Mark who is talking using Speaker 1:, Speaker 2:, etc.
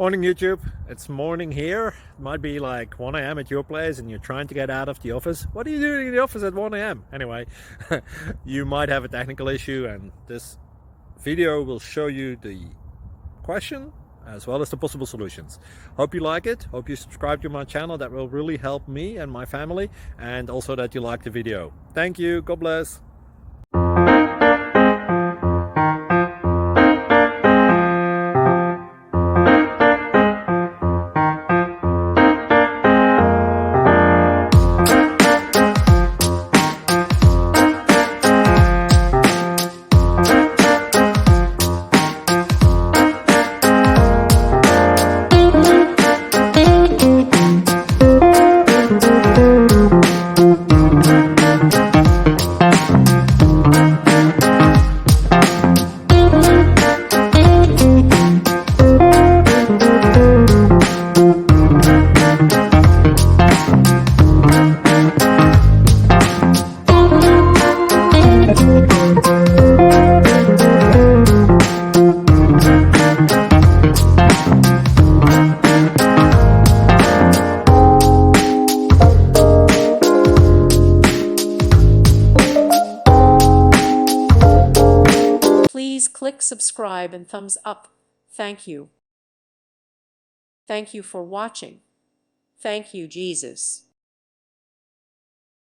Speaker 1: Morning YouTube, it's morning here. It might be like 1 a.m. at your place and you're trying to get out of the office. What are you doing in the office at 1 a.m.? Anyway, you might have a technical issue and this video will show you the question as well as the possible solutions. Hope you like it, hope you subscribe to my channel. That will really help me and my family, and also that you like the video. Thank you, God bless.
Speaker 2: Please click subscribe and thumbs up. Thank you. Thank you for watching. Thank you, Jesus.